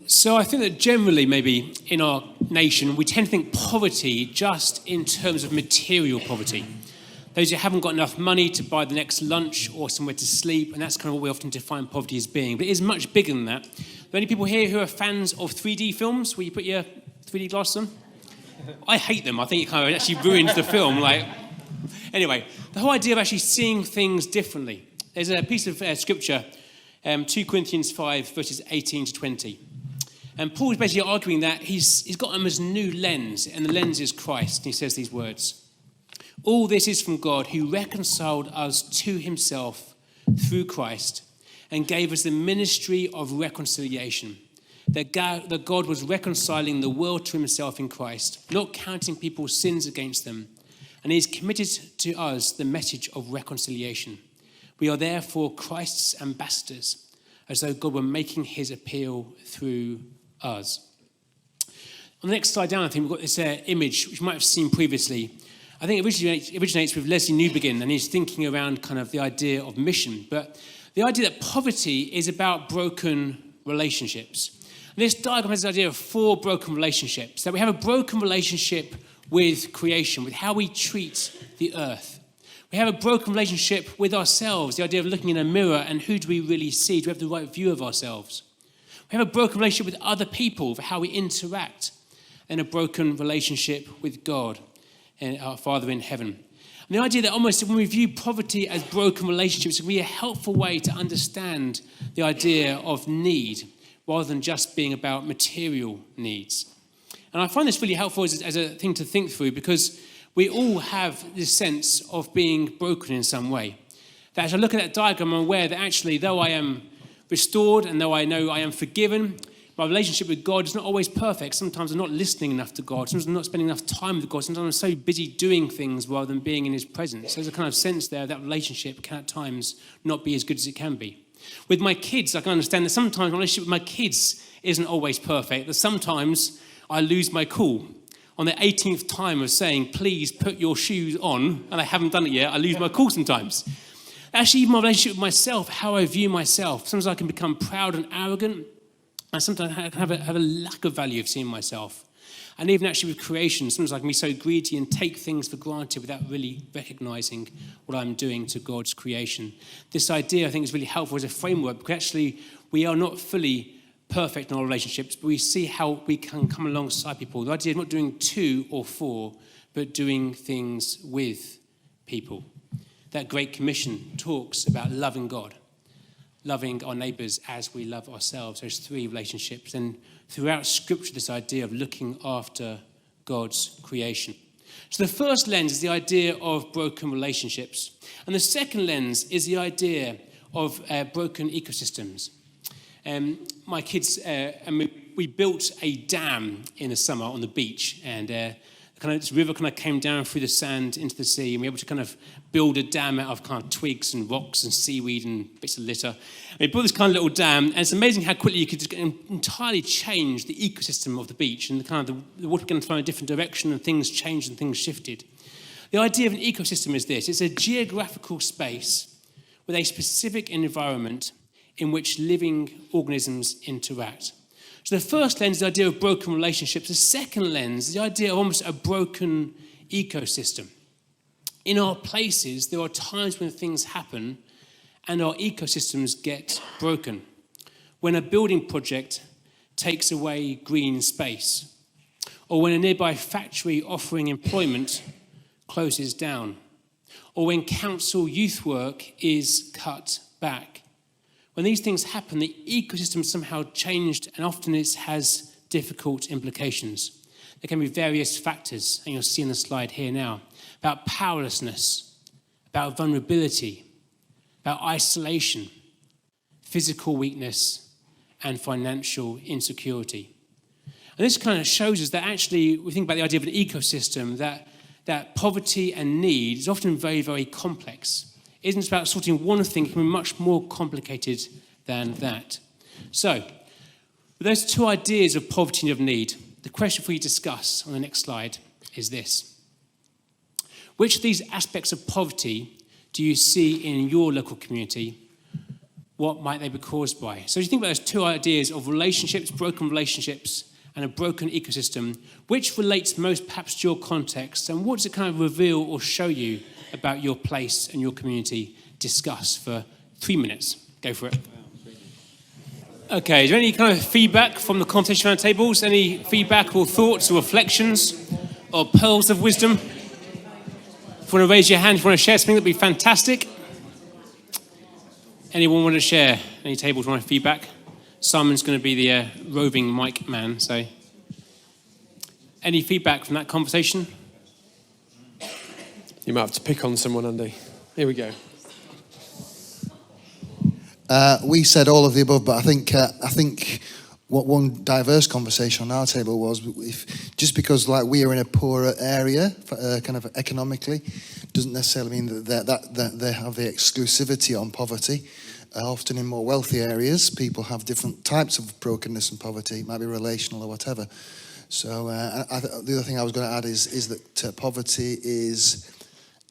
So I think that generally, maybe in our nation, we tend to think poverty just in terms of material poverty. Those who haven't got enough money to buy the next lunch or somewhere to sleep, and that's kind of what we often define poverty as being. But it is much bigger than that. Are there any people here who are fans of 3D films, where you put your 3D glasses on? I hate them. I think it kind of actually ruins the film. Anyway, the whole idea of actually seeing things differently. There's a piece of scripture, 2 Corinthians 5, verses 18 to 20. And Paul is basically arguing that he's got them as a new lens, and the lens is Christ. And he says these words: "All this is from God, who reconciled us to himself through Christ and gave us the ministry of reconciliation. That God was reconciling the world to himself in Christ, not counting people's sins against them. And he has committed to us the message of reconciliation. We are therefore Christ's ambassadors, as though God were making his appeal through us." On the next slide down, I think we've got this image, which you might have seen previously. I think it originates with Leslie Newbegin, and he's thinking around kind of the idea of mission. But the idea that poverty is about broken relationships. And this diagram has the idea of 4 broken relationships. That we have a broken relationship with creation, with how we treat the earth. We have a broken relationship with ourselves, the idea of looking in a mirror and who do we really see? Do we have the right view of ourselves? We have a broken relationship with other people, for how we interact, and a broken relationship with God and our Father in heaven. And the idea that almost when we view poverty as broken relationships, it can be a helpful way to understand the idea of need, rather than just being about material needs. And I find this really helpful as a thing to think through, because we all have this sense of being broken in some way. That as I look at that diagram, I'm aware that actually, though I am restored and though I know I am forgiven, my relationship with God is not always perfect. Sometimes I'm not listening enough to God. Sometimes I'm not spending enough time with God. Sometimes I'm so busy doing things rather than being in his presence. There's a kind of sense there that relationship can at times not be as good as it can be. With my kids, I can understand that sometimes my relationship with my kids isn't always perfect. That sometimes I lose my cool. On the 18th time of saying, please put your shoes on, and I haven't done it yet, I lose my cool sometimes. Actually, even my relationship with myself, how I view myself. Sometimes I can become proud and arrogant, and sometimes I can have a lack of value of seeing myself. And even actually with creation, sometimes I can be so greedy and take things for granted without really recognizing what I'm doing to God's creation. This idea, I think, is really helpful as a framework, because actually we are not fully perfect in our relationships, but we see how we can come alongside people. The idea of not doing 2 or 4, but doing things with people. That Great Commission talks about loving God, loving our neighbours as we love ourselves. There's 3 relationships. And throughout Scripture, this idea of looking after God's creation. So the first lens is the idea of broken relationships. And the second lens is the idea of broken ecosystems. My kids, we built a dam in the summer on the beach, and this river kind of came down through the sand into the sea, and we were able to kind of build a dam out of kind of twigs and rocks and seaweed and bits of litter. And we built this kind of little dam, and it's amazing how quickly you could just entirely change the ecosystem of the beach, and the water began to flow in a different direction, and things changed and things shifted. The idea of an ecosystem is this: it's a geographical space with a specific environment in which living organisms interact. So the first lens is the idea of broken relationships. The second lens is the idea of almost a broken ecosystem. In our places, there are times when things happen and our ecosystems get broken. When a building project takes away green space, or when a nearby factory offering employment closes down, or when council youth work is cut back. When these things happen, the ecosystem is somehow changed, and often it has difficult implications. There can be various factors, and you'll see in the slide here now, about powerlessness, about vulnerability, about isolation, physical weakness, and financial insecurity. And this kind of shows us that actually, we think about the idea of an ecosystem, that poverty and need is often very, very complex. It isn't about sorting one thing, it can be much more complicated than that. So, with those 2 ideas of poverty and of need, the question for you to discuss on the next slide is this: which of these aspects of poverty do you see in your local community? what might they be caused by? So you think about those two ideas of relationships, broken relationships, and a broken ecosystem, which relates most perhaps to your context, and what does it kind of reveal or show you about your place and your community? Discuss for 3 minutes. Go for it. Okay, is there any kind of feedback from the conversation around tables? Any feedback or thoughts or reflections or pearls of wisdom? If you want to raise your hand, if you want to share something, that'd be fantastic. Anyone want to share? Any tables want to feedback? Simon's going to be the roving mic man, so. Any feedback from that conversation? You might have to pick on someone, Andy. Here we go. We said all of the above, but I think what one diverse conversation on our table was, if just because like we are in a poorer area, kind of economically, doesn't necessarily mean that they have the exclusivity on poverty. Often in more wealthy areas, people have different types of brokenness and poverty. It might be relational or whatever. So the other thing I was going to add is that poverty is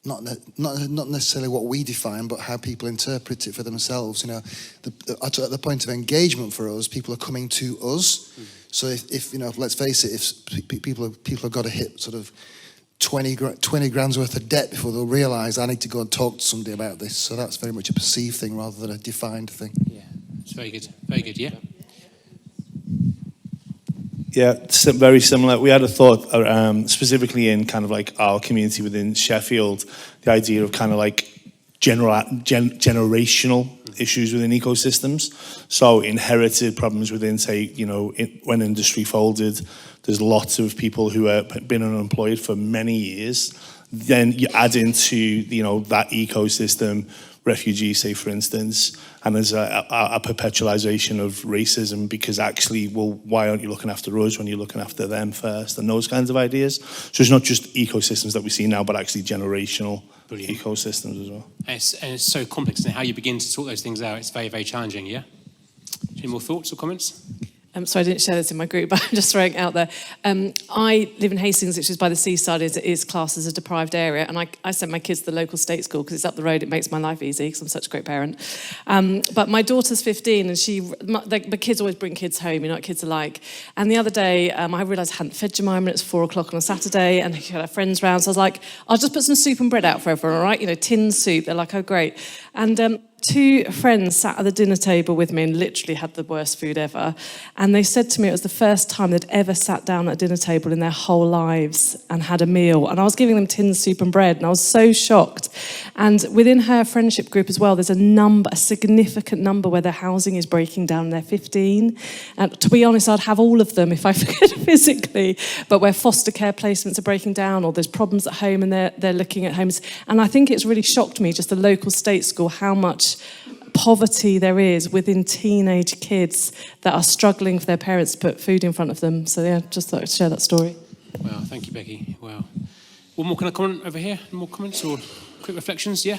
not necessarily what we define, but how people interpret it for themselves. You know, at the point of engagement for us, people are coming to us. So if you know, let's face it, if people have got to hit sort of 20 grand's worth of debt before they'll realise I need to go and talk to somebody about this. So that's very much a perceived thing rather than a defined thing. Yeah, it's very good. Very good, yeah. Yeah, very similar. We had a thought specifically in kind of like our community within Sheffield, the idea of kind of like generational issues within ecosystems. So inherited problems within, say, you know, when industry folded, there's lots of people who have been unemployed for many years. Then you add into, you know, that ecosystem, refugees, say, for instance, and there's a perpetualization of racism because actually, well, why aren't you looking after us when you're looking after them first? And those kinds of ideas. So it's not just ecosystems that we see now, but actually generational ecosystems as well. And it's so complex, and how you begin to sort those things out, it's very, very challenging, yeah? Any more thoughts or comments? So I didn't share this in my group, but I'm just throwing it out there. I live in Hastings, which is by the seaside. It is classed as a deprived area, and I sent my kids to the local state school because it's up the road. It makes my life easy because I'm such a great parent. But my daughter's 15, and the kids always bring kids home. You know what kids are like. And the other day, I realised I hadn't fed Jemima, and it's 4 o'clock on a Saturday, and she had her friends round. So I was like, I'll just put some soup and bread out for everyone, all right? You know, tin soup. They're like, oh, great. And two friends sat at the dinner table with me and literally had the worst food ever. And they said to me it was the first time they'd ever sat down at a dinner table in their whole lives and had a meal. And I was giving them tin soup and bread, and I was so shocked. And within her friendship group as well, there's a significant number where their housing is breaking down and they're 15. And to be honest, I'd have all of them if I could physically, but where foster care placements are breaking down or there's problems at home and they're looking at homes. And I think it's really shocked me, just the local state school, how much poverty there is within teenage kids that are struggling for their parents to put food in front of them. So yeah, just thought I'd share that story. Wow, thank you, Becky. Wow. One more kind of comment over here? More comments or quick reflections? Yeah?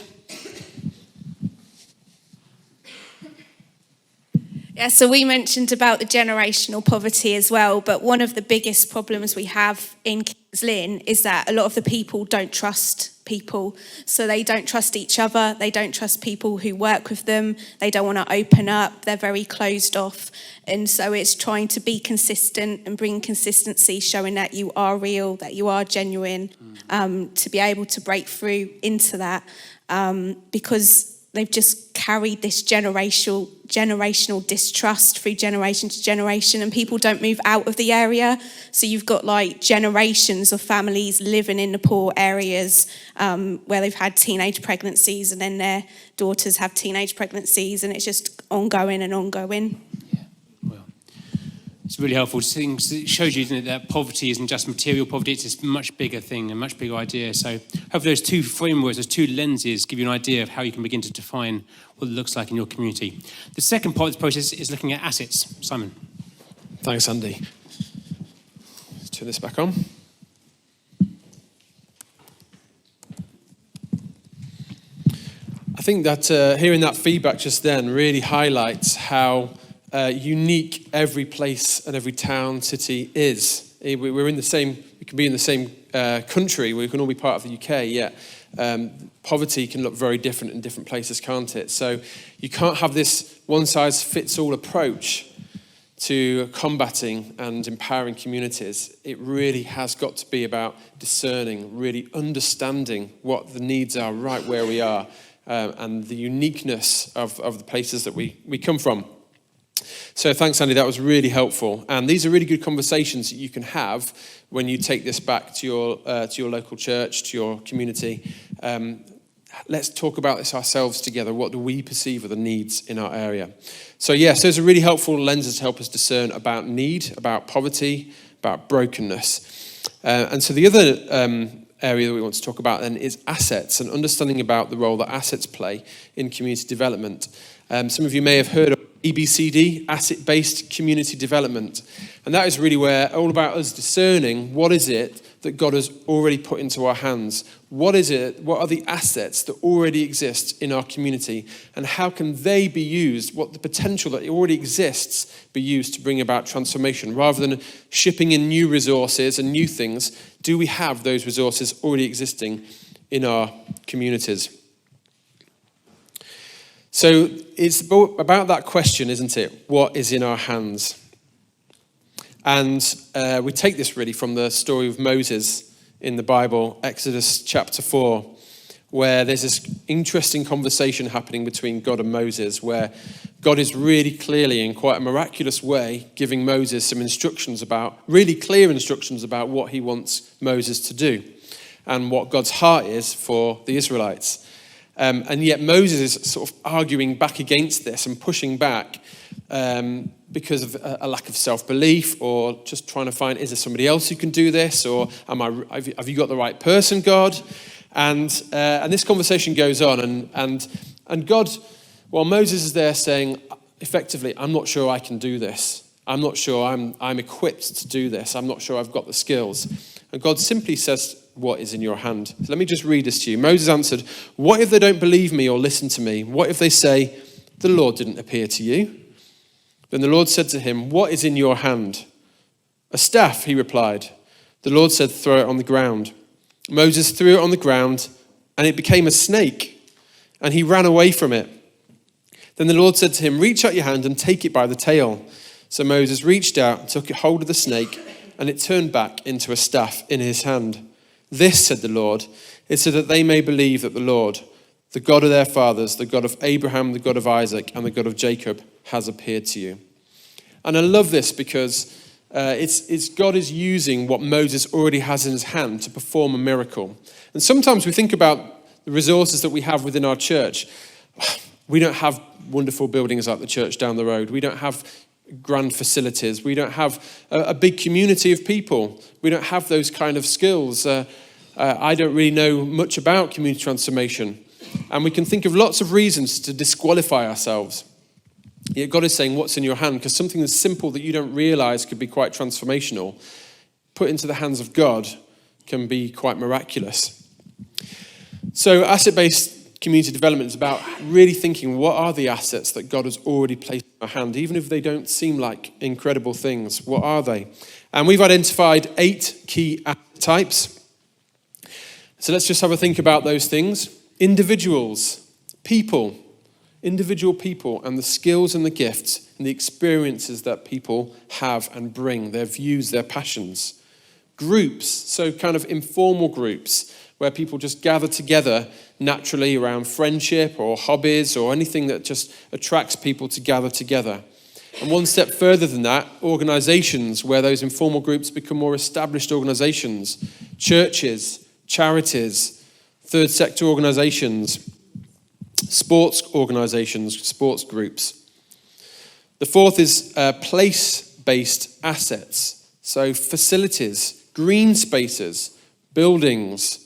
Yeah, so we mentioned about the generational poverty as well, but one of the biggest problems we have in Kings Lynn is that a lot of the people don't trust people. So they don't trust each other, they don't trust people who work with them, they don't want to open up, they're very closed off. And so it's trying to be consistent and bring consistency, showing that you are real, that you are genuine, to be able to break through into that, because they've just carried this generational distrust through generation to generation, and people don't move out of the area. So you've got like generations of families living in the poor areas where they've had teenage pregnancies, and then their daughters have teenage pregnancies, and it's just ongoing and ongoing. It's really helpful. It shows you, isn't it, that poverty isn't just material poverty, it's a much bigger thing, a much bigger idea. So hopefully those two frameworks, those two lenses give you an idea of how you can begin to define what it looks like in your community. The second part of the process is looking at assets. Simon. Thanks, Andy. Let's turn this back on. I think that hearing that feedback just then really highlights how unique every place and every town, city is. We're in the same, we can be in the same country, we can all be part of the UK, yeah. Poverty can look very different in different places, can't it? So you can't have this one-size-fits-all approach to combating and empowering communities. It really has got to be about discerning, really understanding what the needs are right where we are, and the uniqueness of the places that we come from. So thanks, Andy, that was really helpful. And these are really good conversations that you can have when you take this back to your local church, to your community. Let's talk about this ourselves together. What do we perceive are the needs in our area? So yes, those are really helpful lenses to help us discern about need, about poverty, about brokenness. And so the other area that we want to talk about then is assets, and understanding about the role that assets play in community development. Some of you may have heard of ABCD, asset-based community development. And that is really where all about us discerning what is it that God has already put into our hands. What is it? What are the assets that already exist in our community? And how can they be used? What the potential that already exists be used to bring about transformation? Rather than shipping in new resources and new things, do we have those resources already existing in our communities? So it's about that question, isn't it? What is in our hands? And we take this really from the story of Moses in the Bible, Exodus chapter 4, where there's this interesting conversation happening between God and Moses, where God is really clearly, in quite a miraculous way, giving Moses some really clear instructions about what he wants Moses to do and what God's heart is for the Israelites. And yet Moses is sort of arguing back against this and pushing back because of a lack of self-belief, or just trying to find, is there somebody else who can do this, or have you got the right person, God? And this conversation goes on, and God, while Moses is there saying, effectively, I'm not sure I can do this. I'm not sure I'm equipped to do this. I'm not sure I've got the skills. And God simply says, what is in your hand? So let me just read this to you. Moses answered, what if they don't believe me or listen to me? What if they say, the Lord didn't appear to you? Then the Lord said to him, what is in your hand? A staff, he replied. The Lord said, throw it on the ground. Moses threw it on the ground, and it became a snake, and he ran away from it. Then the Lord said to him, reach out your hand and take it by the tail. So Moses reached out and took hold of the snake, and it turned back into a staff in his hand. This, said the Lord, is so that they may believe that the Lord, the God of their fathers, the God of Abraham, the God of Isaac, and the God of Jacob, has appeared to you. And I love this because it's God is using what Moses already has in his hand to perform a miracle. And sometimes we think about the resources that we have within our church. We don't have wonderful buildings like the church down the road. We don't have grand facilities. We don't have a big community of people. We don't have those kind of skills. I don't really know much about community transformation. And we can think of lots of reasons to disqualify ourselves. Yet God is saying, what's in your hand? Because something that's simple that you don't realize could be quite transformational, put into the hands of God, can be quite miraculous. So asset-based community development is about really thinking, what are the assets that God has already placed in our hand? Even if they don't seem like incredible things, what are they? And we've identified 8 key asset types. So let's just have a think about those things. Individuals, individual people, and the skills and the gifts and the experiences that people have and bring, their views, their passions. Groups, so kind of informal groups where people just gather together naturally around friendship or hobbies or anything that just attracts people to gather together. And one step further than that, organizations, where those informal groups become more established organizations, churches, charities, third sector organizations, sports organizations, sports groups. The fourth is place-based assets. So facilities, green spaces, buildings,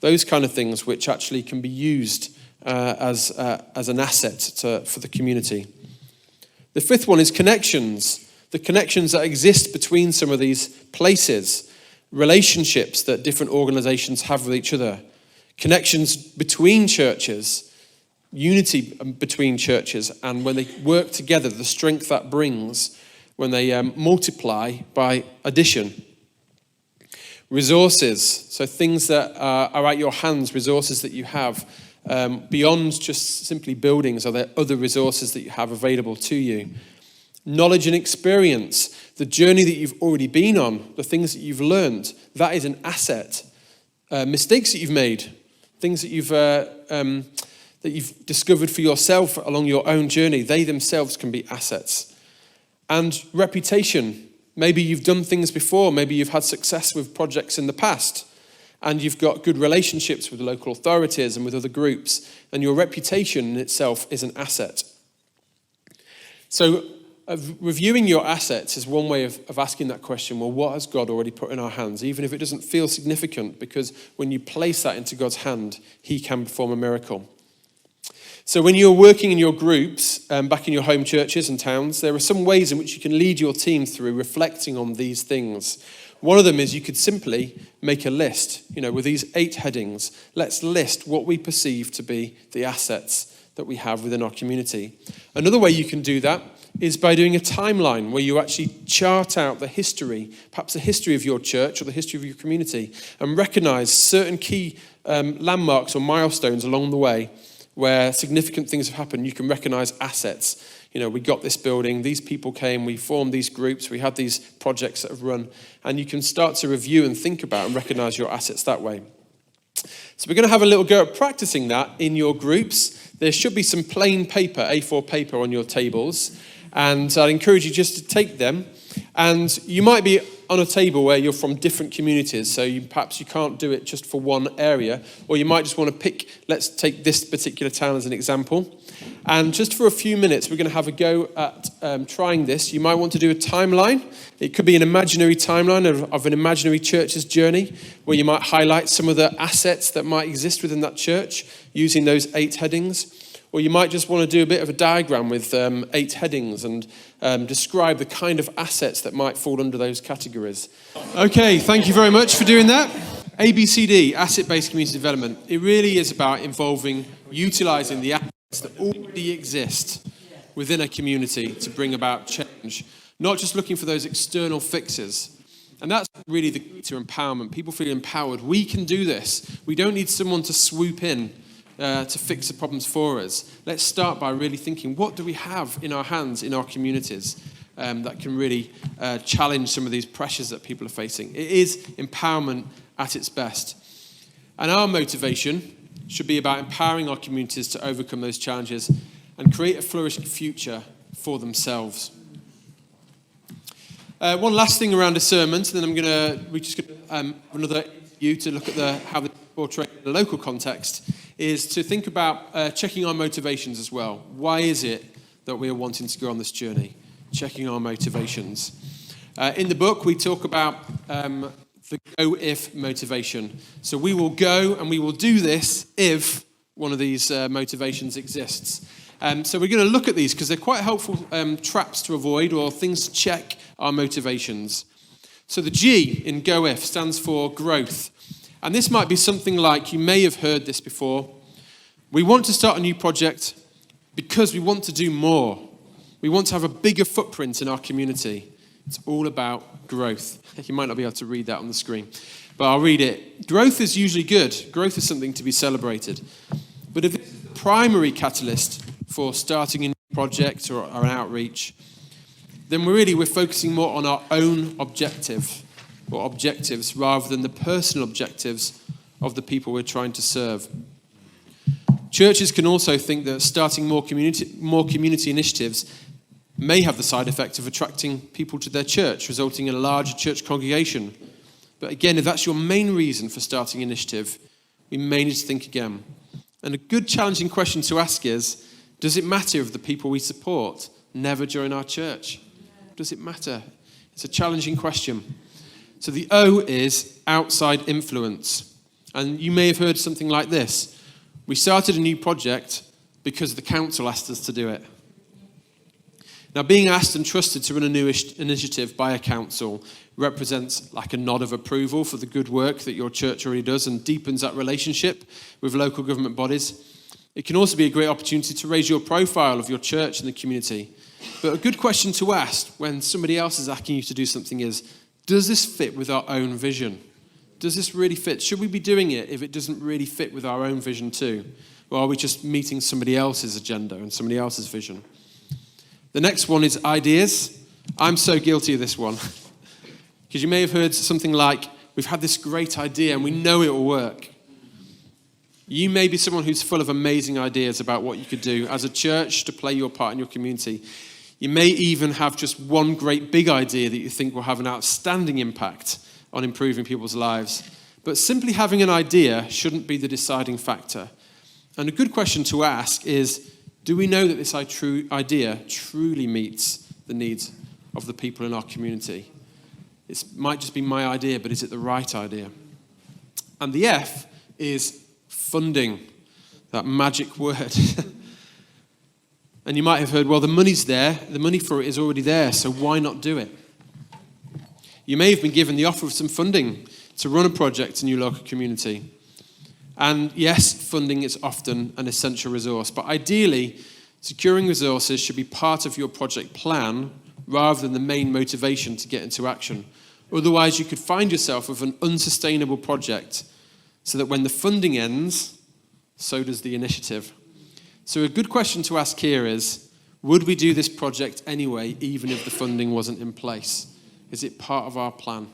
those kind of things which actually can be used as an asset for the community. The fifth one is connections. The connections that exist between some of these places, relationships that different organizations have with each other, connections between churches, unity between churches, and when they work together, the strength that brings when they multiply by addition. Resources, so things that are at your hands, resources that you have. Beyond just simply buildings, are there other resources that you have available to you? Knowledge and experience, the journey that you've already been on, the things that you've learned, that is an asset. Mistakes that you've made, things that you've discovered for yourself along your own journey, they themselves can be assets. And reputation, maybe you've done things before, maybe you've had success with projects in the past, and you've got good relationships with local authorities and with other groups, and your reputation in itself is an asset. So reviewing your assets is one way of asking that question, well, what has God already put in our hands, even if it doesn't feel significant, because when you place that into God's hand, he can perform a miracle. So when you're working in your groups, back in your home churches and towns, there are some ways in which you can lead your team through reflecting on these things. One of them is you could simply make a list, with these 8 headings. Let's list what we perceive to be the assets that we have within our community. Another way you can do that is by doing a timeline where you actually chart out the history, perhaps the history of your church or the history of your community, and recognize certain key landmarks or milestones along the way where significant things have happened. You can recognize assets. We got this building, these people came, we formed these groups, we had these projects that have run, and you can start to review and think about and recognize your assets that way. So we're going to have a little go at practicing that in your groups. There should be some plain paper, A4 paper on your tables, and I'd encourage you just to take them. And you might be on a table where you're from different communities, so perhaps you can't do it just for one area, or you might just want to pick, let's take this particular town as an example. And just for a few minutes, we're going to have a go at trying this. You might want to do a timeline. It could be an imaginary timeline of an imaginary church's journey, where you might highlight some of the assets that might exist within that church using those 8 headings. Or you might just want to do a bit of a diagram with 8 headings and describe the kind of assets that might fall under those categories. Okay, thank you very much for doing that. ABCD, asset-based community development. It really is about utilising the assets that already exist within a community to bring about change. Not just looking for those external fixes. And that's really the key to empowerment. People feel empowered. We can do this. We don't need someone to swoop in to fix the problems for us. Let's start by really thinking, what do we have in our hands, in our communities, that can really challenge some of these pressures that people are facing. It is empowerment at its best. And our motivation should be about empowering our communities to overcome those challenges and create a flourishing future for themselves. One last thing around discernment, and then we're just going to have another interview to look at how they portray in the local context, is to think about checking our motivations as well. Why is it that we are wanting to go on this journey? Checking our motivations. In the book, we talk about the go-if motivation. So we will go and we will do this if one of these motivations exists. So we're going to look at these because they're quite helpful traps to avoid or things to check our motivations. So the G in go-if stands for growth. And this might be something like, you may have heard this before, we want to start a new project because we want to do more. We want to have a bigger footprint in our community. It's all about growth. You might not be able to read that on the screen, but I'll read it. Growth is usually good. Growth is something to be celebrated. But if it's the primary catalyst for starting a new project or an outreach, then we're focusing more on our own objective or objectives rather than the personal objectives of the people we're trying to serve. Churches can also think that starting more community initiatives may have the side effect of attracting people to their church, resulting in a larger church congregation. But again, if that's your main reason for starting an initiative, we may need to think again. And a good challenging question to ask is, does it matter if the people we support never join our church? Does it matter? It's a challenging question. So the O is outside influence. And you may have heard something like this. We started a new project because the council asked us to do it. Now, being asked and trusted to run a new initiative by a council represents like a nod of approval for the good work that your church already does and deepens that relationship with local government bodies. It can also be a great opportunity to raise your profile of your church and the community. But a good question to ask when somebody else is asking you to do something is, does this fit with our own vision? Does this really fit? Should we be doing it if it doesn't really fit with our own vision too? Or are we just meeting somebody else's agenda and somebody else's vision? The next one is ideas. I'm so guilty of this one. Because you may have heard something like, we've had this great idea and we know it will work. You may be someone who's full of amazing ideas about what you could do as a church to play your part in your community. You may even have just one great big idea that you think will have an outstanding impact on improving people's lives. But simply having an idea shouldn't be the deciding factor. And a good question to ask is, do we know that this idea truly meets the needs of the people in our community? It might just be my idea, but is it the right idea? And the F is funding, that magic word. And you might have heard, well, the money's there. The money for it is already there, so why not do it? You may have been given the offer of some funding to run a project in your local community. And yes, funding is often an essential resource, but ideally, securing resources should be part of your project plan rather than the main motivation to get into action. Otherwise, you could find yourself with an unsustainable project so that when the funding ends, so does the initiative. So a good question to ask here is, would we do this project anyway, even if the funding wasn't in place? Is it part of our plan?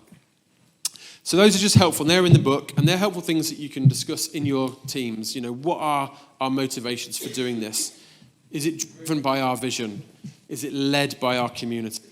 So those are just helpful, and they're in the book, and they're helpful things that you can discuss in your teams. You know, what are our motivations for doing this? Is it driven by our vision? Is it led by our community?